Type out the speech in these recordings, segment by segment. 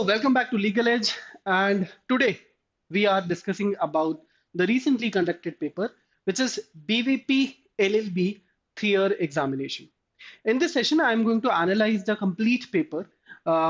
Welcome back to Legal Edge, and today we are discussing about the recently conducted paper, which is BVP LLB 3-year examination. In this session, I am going to analyze the complete paper,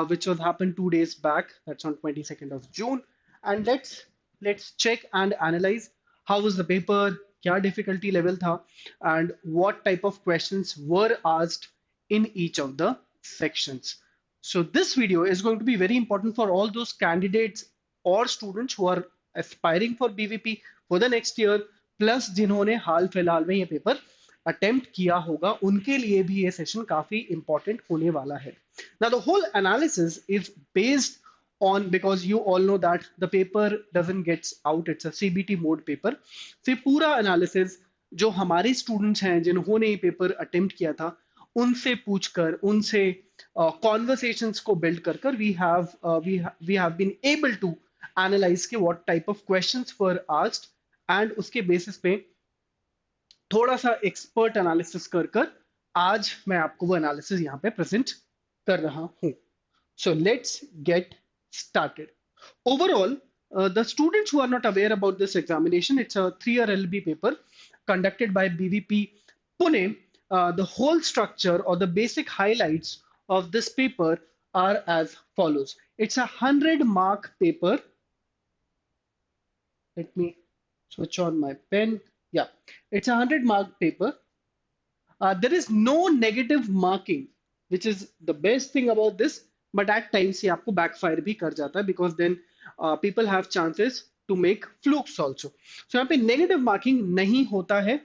which was happened 2 days back. That's on 22nd of June, and let's check and analyze how was the paper, क्या difficulty level था, and what type of questions were asked in each of the sections. So this video is going to be very important for all those candidates or students who are aspiring for BVP for the next year, plus जिन्होंने हाल फिलहाल में ये paper attempt किया होगा उनके लिए भी ये सेशन काफी इंपॉर्टेंट होने वाला है. Now the whole analysis is based on, because you all know that the paper doesn't get out, it's a CBT mode paper. So ये पूरा analysis जो हमारे स्टूडेंट्स हैं जिन्होंने ये पेपर अटेम्प्ट किया था उनसे पूछकर, उनसे कॉन्वर्सेशंस को बिल्ड कर कर we have been able to analyze के what type of questions were asked, and उसके बेसिस पे थोड़ा सा एक्सपर्ट एनालिसिस कर कर आज मैं आपको वो एनालिसिस यहाँ पे प्रेजेंट कर रहा हूँ. So let's get started. Overall, the students who are not aware about this examination, it's a 3-year LLB paper conducted by BVP Pune. The whole structure or the basic highlights of this paper are as follows. It's a 100-mark paper. Let me switch on my pen. Yeah, it's a 100-mark paper. There is no negative marking, which is the best thing about this. But at times ये आपको backfire भी कर जाता है, because then people have chances to make flukes also. So यहाँ पे negative marking नहीं होता है.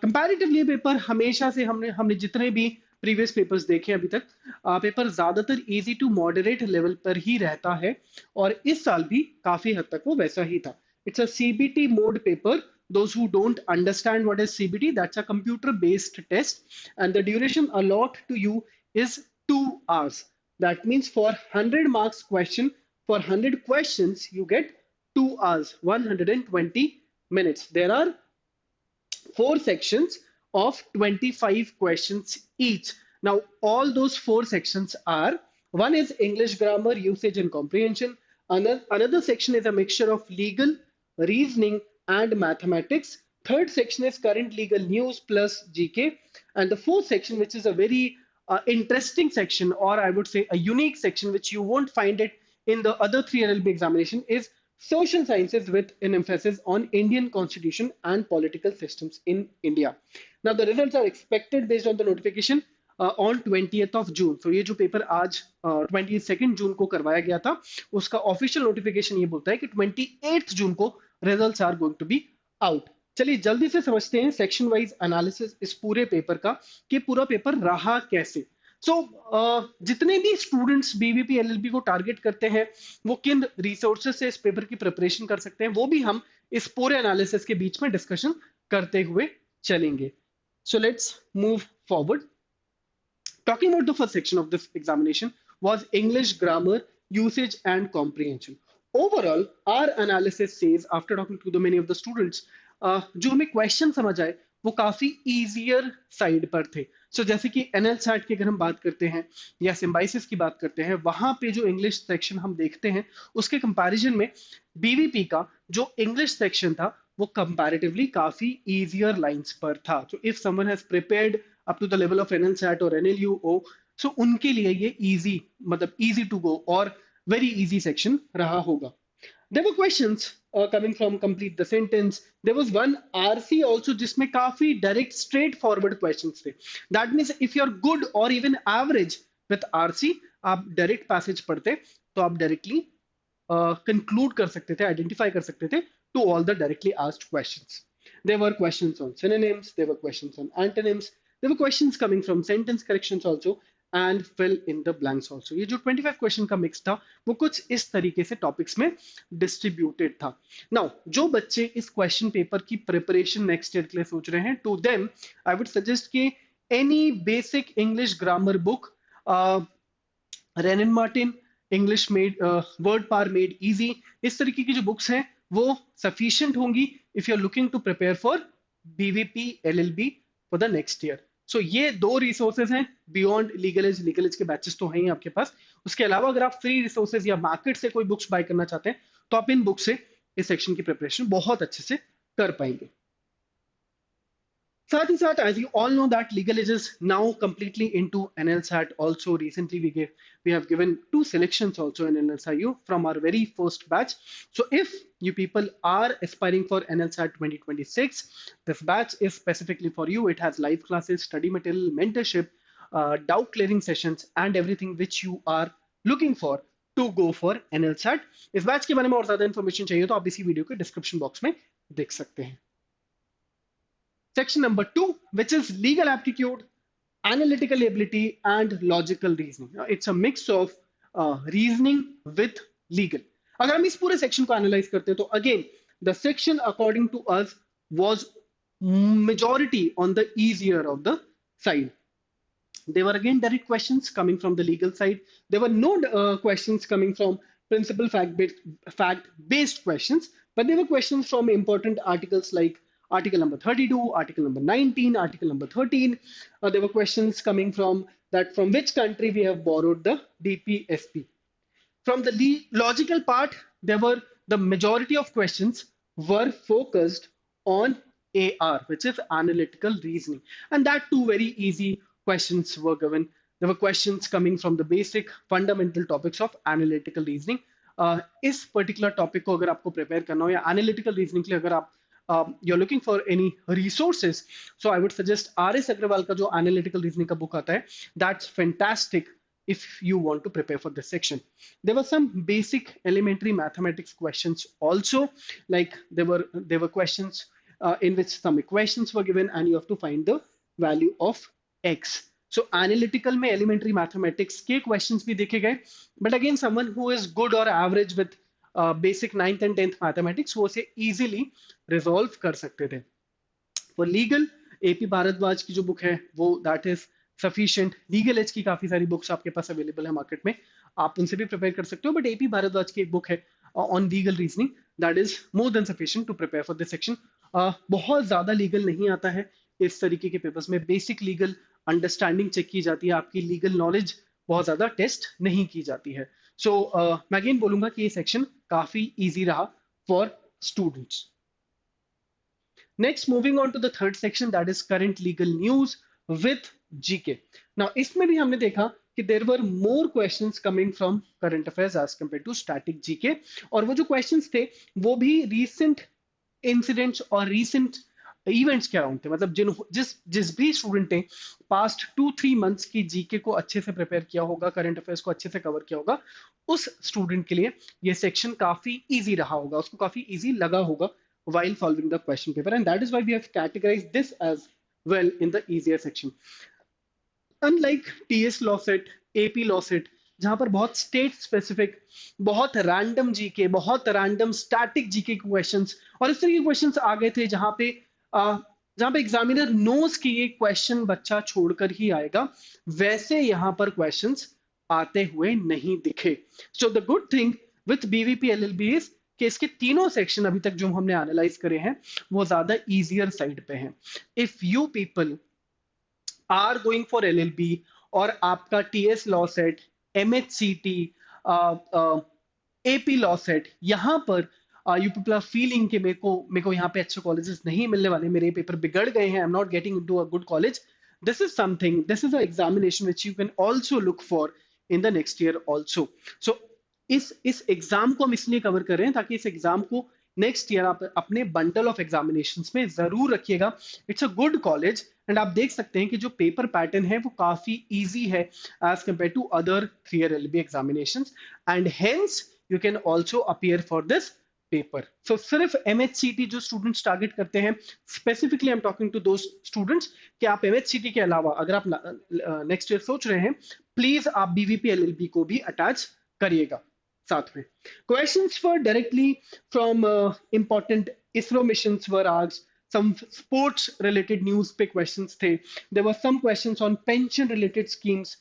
Comparatively पेपर हमेशा से हमने जितने भी previous papers देखे अभी तक, पेपर ज्यादातर easy to moderate level पर ही रहता है, और इस साल भी काफी हद तक वो वैसा ही था. It's a CBT mode paper. Those who don't understand what is CBT, that's a computer based test, and the duration allotted to you is 2 hours. That means for 100 marks question, for 100 questions, you get 2 hours, 120 minutes. There are 4 sections of 25 questions each. Now, all those 4 sections are, one is English grammar, usage and comprehension. Another section is a mixture of legal, reasoning and mathematics. Third section is current legal news plus GK. And the fourth section, which is a very interesting section, or I would say a unique section, which you won't find it in the other 3 LLB examination, is social sciences with an emphasis on Indian constitution and political systems in India. Now the results are expected based on the notification on 20th of June. So ये जो paper आज 22nd जून को करवाया गया था, उसका official notification ये बोलता है कि 28th जून को results are going to be out. चलिए जल्दी से समझते हैं सेक्शन वाइज एनालिसिस इस पूरे पेपर का कि पूरा पेपर रहा कैसे. सो जितने भी स्टूडेंट्स बीवीपी एलएलबी को टारगेट करते हैं वो किन रिसोर्सेज से इस पेपर की प्रिपरेशन कर सकते हैं, वो भी हम इस पूरे एनालिसिस के बीच में डिस्कशन करते हुए चलेंगे. So let's move forward. Talking about the first section of this examination was English grammar, usage and comprehension. Overall, our analysis says, after talking to the many of the students, जो हमें question समझ आए वो काफी easier side पर थे. सो जैसे कि एनएल सैट की अगर हम बात करते हैं या सिम्बाइसिस की बात करते हैं, वहां पे जो इंग्लिश सेक्शन हम देखते हैं उसके कंपैरिजन में बीवीपी का जो इंग्लिश सेक्शन था वो कंपैरेटिवली काफी इजियर लाइंस पर था. So if someone has prepared up to the level of NL SAT और एनएलयूओ, सो उनके लिए ये इजी, मतलब इजी टू गो और वेरी इजी सेक्शन रहा होगा. There were questions coming from complete the sentence. There was one RC also जिसमें काफी direct straightforward questions थे. That means if you're good or even average with RC, आप direct passage पढ़ते तो आप directly conclude कर सकते थे, identify कर सकते थे to all the directly asked questions. There were questions on synonyms, there were questions on antonyms, there were questions coming from sentence corrections also, and fill in the blanks also. ये जो 25 question का mix था वो कुछ इस तरीके से topics में डिस्ट्रीब्यूटेड था. नाउ जो बच्चे इस क्वेश्चन पेपर की प्रिपरेशन नेक्स्ट ईयर के लिए सोच रहे हैं, to them I would suggest कि any basic English grammar book, Wren and Martin, English made, word power made easy, इस तरीके की जो बुक्स हैं वो सफिशिएंट होंगी if you are looking to prepare for BVP LLB for the next year. So ये दो रिसोर्सेज हैं बियॉन्ड लीगल एज के बैचेस तो हैं ही आपके पास। उसके अलावा अगर आप फ्री रिसोर्सेज या मार्केट से कोई बुक्स बाय करना चाहते हैं तो आप इन बुक से इस सेक्शन की प्रिपरेशन बहुत अच्छे से कर पाएंगे। साथ ही साथ, as you all know that Legal Age is now completely into NLSAT. Also, recently we have given two selections also in NLSIU from our very first batch. So, if you people are aspiring for NLSAT 2026, this batch is specifically for you. It has live classes, study material, mentorship, doubt clearing sessions, and everything which you are looking for to go for NLSAT. इस batch के बारे में और ज्यादा information चाहिए तो आप इसी वीडियो के डिस्क्रिप्शन बॉक्स में देख सकते हैं। Section number 2, which is legal aptitude, analytical ability, and logical reasoning. It's a mix of reasoning with legal. अगर हम इस पूरे सेक्शन को एनालाइज करते हैं तो again the section according to us was majority on the easier of the side. There were again direct questions coming from the legal side. There were no questions coming from principal fact based questions, but there were questions from important articles like article number 32, article number 19, article number 13. There were questions coming from that from which country we have borrowed the DPSP. From the logical part, there were the majority of questions were focused on AR, which is analytical reasoning, and that too very easy questions were given. There were questions coming from the basic fundamental topics of analytical reasoning. इस particular topic को अगर आपको prepare करना हो या analytical reasoning के लिए अगर आप you're looking for any resources, so I would suggest RS Agrawal का जो analytical reasoning का book आता है, that's fantastic if you want to prepare for this section. There were some basic elementary mathematics questions also, like there were questions in which some equations were given and you have to find the value of x. So analytical में elementary mathematics के questions भी देखे गए, but again someone who is good or average with basic 9th and 10th mathematics वो उसे easily resolve कर सकते थे। फॉर लीगल एपी भारद्वाज की जो बुक है वो that is sufficient. Legal edge की काफी सारी बुक्स आपके पास अवेलेबल है मार्केट में, आप उनसे भी प्रिपेयर कर सकते हो, बट एपी भारद्वाज की एक बुक है on legal reasoning that is more than sufficient to prepare for this section. बहुत ज्यादा लीगल नहीं आता है इस तरीके के पेपर्स में, बेसिक लीगल अंडरस्टैंडिंग चेक की जाती है, आपकी लीगल नॉलेज बहुत ज्यादा टेस्ट नहीं की जाती है। सो मैं अगेन बोलूंगा कि ये सेक्शन काफी इजी रहा for students. Next moving on to the third section that is current legal news with GK. Now इसमें भी हमने देखा कि there were more questions coming from current affairs as compare to static GK, और वो जो questions थे वो भी रीसेंट इंसिडेंट्स और रीसेंट इवेंट्स के अराउंड थे। मतलब जिस भी स्टूडेंट ने पास्ट 2-3 मंथ्स की जीके को अच्छे से प्रिपेयर किया होगा, करंट अफेयर्स को अच्छे से कवर किया होगा, उस स्टूडेंट के लिए ये सेक्शन काफी इजी रहा होगा, उसको काफी इजी लगा होगा while solving the question paper, and that is why we have categorized this as well in the easier section. Unlike TS law set, AP law set, जहां पर बहुत स्टेट स्पेसिफिक, बहुत रैंडम जीके, बहुत random static GK questions और इस तरह के questions आ गए थे जहां पे एग्जामिनर नोज कि ये क्वेश्चन बच्चा छोड़कर ही आएगा, वैसे यहां पर क्वेश्चंस आते हुए नहीं दिखे। So the good thing with BVP LLB is कि इसके तीनों सेक्शन अभी तक जो हमने एनालाइज करे हैं वो ज्यादा इजियर साइड पे हैं। If you people are going for LLB और आपका TS law set, MHCET, AP law set, यहां पर यू पीपल आर फीलिंग कि मेरे को यहाँ पे अच्छे कॉलेजेस नहीं मिलने वाले, मेरे पेपर बिगड़ गए हैं, I am not getting into a good college, this is something, this is a examination which you can also look for in the next year also. So इस एग्जाम को हम इसलिए कवर कर रहे हैं ताकि इस एग्जाम को नेक्स्ट ईयर आप अपने बंडल ऑफ एग्जामिनेशंस में जरूर रखिएगा। It's a good college and आप देख सकते हैं कि जो पेपर पैटर्न है वो काफी इजी है as compare to other 3 year LB examinations, and hence you can also appear for this paper. So सिर्फ एमएचसीटी जो स्टूडेंट्स टारगेट करते हैं, specifically I am talking to those students कि आप एमएचसीटी के अलावा अगर आप नेक्स्ट ईयर सोच रहे हैं, प्लीज आप बीवीपी एलएलबी को भी अटैच करिएगा साथ में। Questions were directly from important ISRO missions were asked. Some sports related news पे questions थे. There were some questions on pension related schemes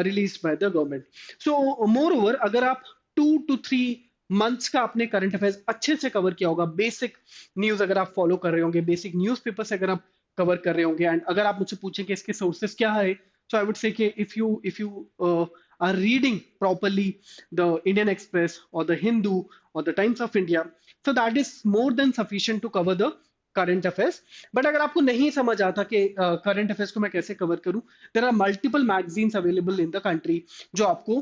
released by the government. So moreover, अगर आप 2 to 3 months का आपने current affairs अच्छे से cover किया होगा, बेसिक न्यूज अगर आप फॉलो कर रहे होंगे, बेसिक न्यूज़पेपर से अगर आप कवर कर रहे होंगे। एंड अगर आप मुझसे पूछें कि इसके सोर्सेस क्या है, so I would say कि if you are reading properly the Indian Express or the Hindu or the Times of India, so that is more than sufficient to cover the current affairs. But अगर आपको नहीं समझ आता कि current affairs को मैं कैसे कवर करूं, there are multiple magazines available in the country जो आपको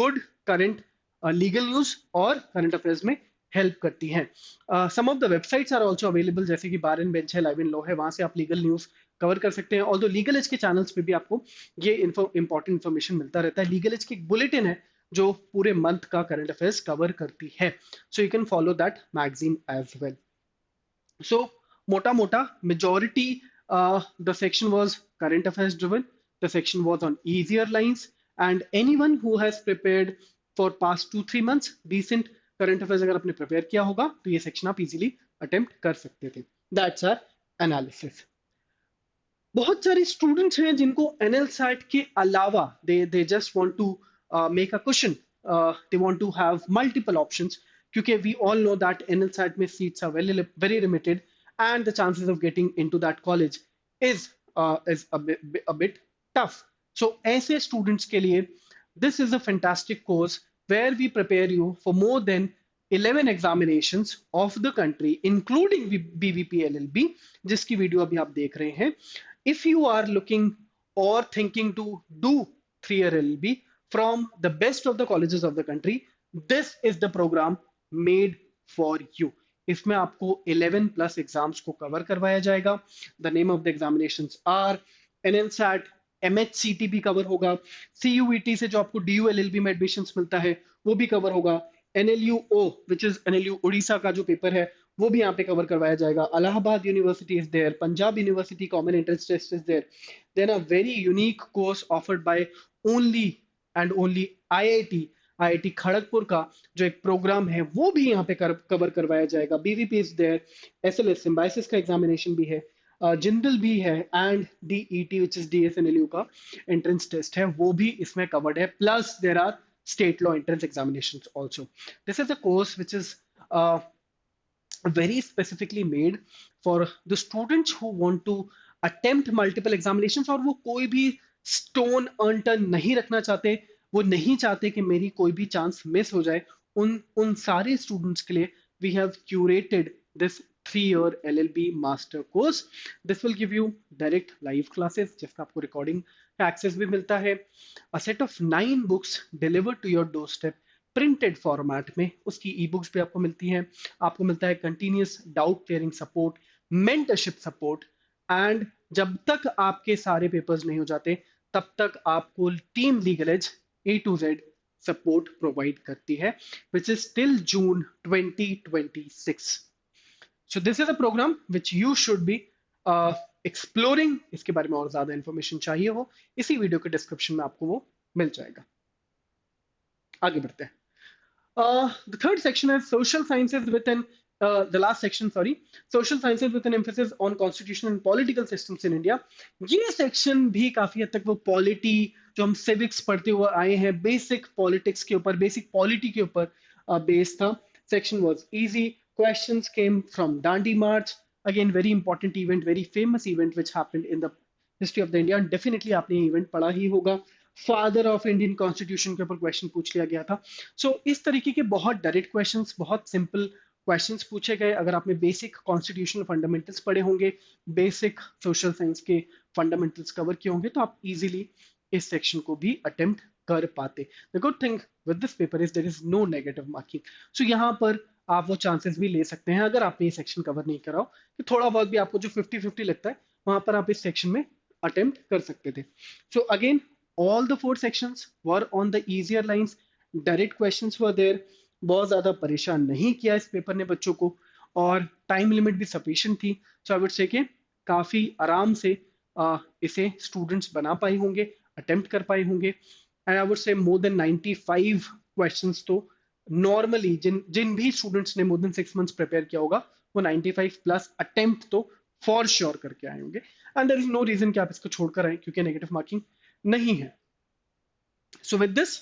गुड करंट लीगल न्यूज और करंट अफेयर्स में हेल्प करती हैं। Some of the websites are also available, जैसे कि बार एंड बेंच है, लाइव इन लॉ है, वहां से आप लीगल न्यूज कवर कर सकते हैं। ऑल्दो लीगल एज के चैनल्स पे भी आपको ये इंपॉर्टेंट इन्फॉर्मेशन मिलता रहता है। लीगल एज की एक बुलेटिन है जो पूरे मंथ का करंट अफेयर्स कवर करती है, so you can follow that magazine as well. So, mota mota, majority, the section was current affairs driven. The section was on easier lines, and anyone who has prepared for past 2-3 months decent current affairs अगर आपने prepare किया होगा तो ये section आप easily attempt कर सकते थे। That's our analysis. बहुत सारे स्टूडेंट्स हैं जिनको एनएल सैट के अलावा they just want to make a question, they want to have multiple options, क्योंकि we all know that NL SAT में seats are very limited and the chances of getting into that college is is a bit tough. So ऐसे students के लिए this is a fantastic course where we prepare you for more than 11 examinations of the country including BVP LLB, जिसकी video अभी आप देख रहे हैं। If you are looking or thinking to do 3-year LLB from the best of the colleges of the country, this is the program made for you. इसमें आपको 11 plus exams को cover करवाया जाएगा। The name of the examinations are NLSAT, MHCET भी cover होगा, CUET से जो आपको डीयूएलएलबी में एडमिशंस मिलता है वो भी कवर होगा, एनएलयूओ विच इज एनएलयू उड़ीसा का जो पेपर है वो भी यहाँ पे कवर करवाया जाएगा, Allahabad university is there, Punjab university common entrance test is there, then a very unique course offered by only and only IIT Kharagpur का जो एक प्रोग्राम है वो भी यहाँ पे कवर करवाया जाएगा, BVP is there, SLS Symbiosis का एग्जामिनेशन भी है, जिंदल भी है, and DET which is DSNLU का एंट्रेंस टेस्ट है वो भी इसमें कवर्ड है, plus there are state law entrance examinations also. This is a course which is very specifically made for the students who want to attempt multiple examinations और वो कोई भी stone unturned नहीं रखना चाहते, वो नहीं चाहते कि मेरी कोई भी चांस मिस हो जाए। उन सारे स्टूडेंट्स के लिए we have curated this 3-year LLB master course. This will give you direct live classes जिसका आपको recording एक्सेस भी मिलता है, a set of 9 books delivered to your doorstep printed format में, उसकी ई बुक्स भी आपको मिलती हैं, आपको मिलता है continuous doubt clearing support, mentorship support, and जब तक आपके सारे पेपर्स नहीं हो जाते तब तक आपको team legal edge A to Z support provide करती है, which is till June 2026. So this is a program which you should be exploring. इसके बारे में और ज्यादा इंफॉर्मेशन चाहिए हो इसी वीडियो के डिस्क्रिप्शन में आपको वो मिल जाएगा। आगे बढ़ते हैं। The third section is social sciences with an the last section, sorry, social sciences with an emphasis on constitutional and political systems in India. ये सेक्शन भी काफी हद तक वो पॉलिटी जो हम सिविक्स पढ़ते हुए आए हैं, बेसिक पॉलिटिक्स के ऊपर, बेसिक पॉलिटी के ऊपर बेस्ड था। Section was easy, questions came from Dandi March, again very important event, very famous event which happened in the history of the India, and definitely आपने ये event पढ़ा ही होगा। Father of Indian constitution के ऊपर question पूछ लिया गया था। सो इस तरीके के बहुत डायरेक्ट क्वेश्चंस, बहुत सिंपल क्वेश्चंस पूछे गए। अगर आपने बेसिक कॉन्स्टिट्यूशनल फंडामेंटल्स पढ़े होंगे, बेसिक सोशल साइंस के फंडामेंटल्स कवर किए होंगे, तो आप इजीली इस सेक्शन को भी अटेम्प्ट कर पाते। The good thing with this paper is there is no negative marking. So यहाँ पर आप वो चांसेस भी ले सकते हैं अगर आपने ये सेक्शन कवर नहीं करा हो कि थोड़ा बहुत भी आपको जो 50-50 लगता है वहां पर आप इस सेक्शन में अटेम्प्ट कर सकते थे। So again all the 4 sections were on the easier lines, direct questions were there, बहुत ज्यादा परेशान नहीं किया इस पेपर ने बच्चों को, और टाइम लिमिट भी सफिशिएंट थी। सो आई वुड से कि काफी आराम से इसे स्टूडेंट्स बना पाए होंगे, अटेम्प्ट कर पाए होंगे, and I would say more than 95 questions तो नॉर्मली जिन भी स्टूडेंट्स ने मोर देन 6 मंथ्स प्रिपेयर किया होगा वो 95 प्लस अटेम्प्ट तो फॉर श्योर करके आए होंगे, and there is no reason कि आप इसको छोड़कर आए क्योंकि नेगेटिव मार्किंग नहीं है। So with this,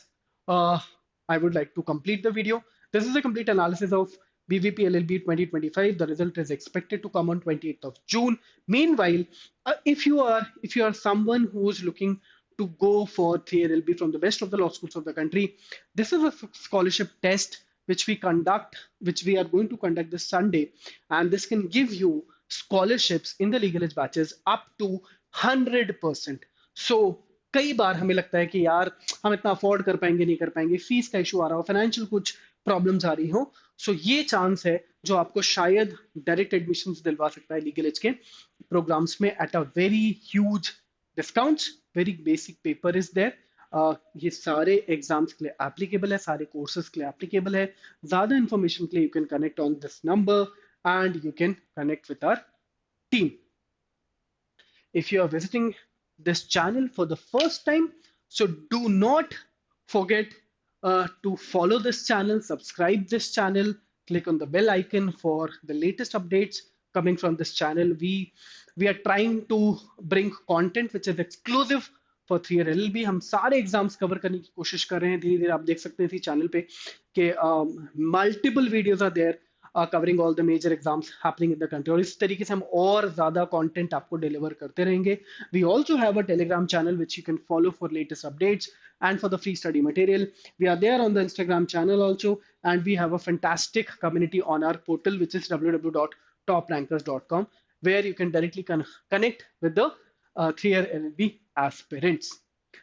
I would like to complete the video. This is a complete analysis of BVP LLB 2025. The result is expected to come on 28th of June. Meanwhile, if you are someone who is looking to go for 3LLB from the best of the law schools of the country, this is a scholarship test which we are going to conduct this Sunday, and this can give you scholarships in the legal age batches up to 100%. So कई बार हमें लगता है कि यार हम इतना afford कर पाएंगे नहीं कर पाएंगे, फीस का इशू आ रहा हो, फाइनेंशियल कुछ प्रॉब्लम्स आ रही हो, सो ये चांस है जो आपको शायद डायरेक्ट एडमिशंस दिलवा सकता है लीगल एज के प्रोग्राम्स में at a very huge discounts. Very basic paper is there. ये सारे एग्जाम्स के लिए एप्लीकेबल है, सारे कोर्सेज के लिए एप्लीकेबल है. ज्यादा इंफॉर्मेशन के लिए you can connect on this number and you can connect with our team. If you are visiting this channel for the first time, so do not forget to follow this channel, subscribe this channel, click on the bell icon for the latest updates coming from this channel. We are trying to bring content which is exclusive for 3 year LLB. हम सारे exams cover करने की कोशिश कर रहे हैं धीरे धीरे. आप देख सकते हैं चैनल पे कि multiple videos are there covering all the major exams happening in the country, और इस तरीके से हम और ज्यादा कंटेंट आपको डिलीवर करते रहेंगे. We also have a Telegram channel which you can follow for latest updates and for the free study material. We are there on the Instagram channel also, and we have a fantastic community on our portal which is www.toprankers.com, where you can directly connect with the 3-year LLB aspirants.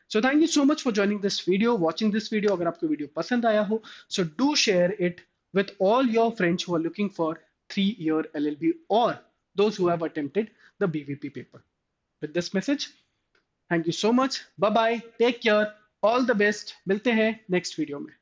So thank you so much for joining this video, watching this video. अगर आपको video पसंद आया हो, so do share it with all your friends who are looking for 3-year LLB or those who have attempted the BVP paper. With this message, thank you so much. Bye bye. Take care. All the best. मिलते हैं next video में.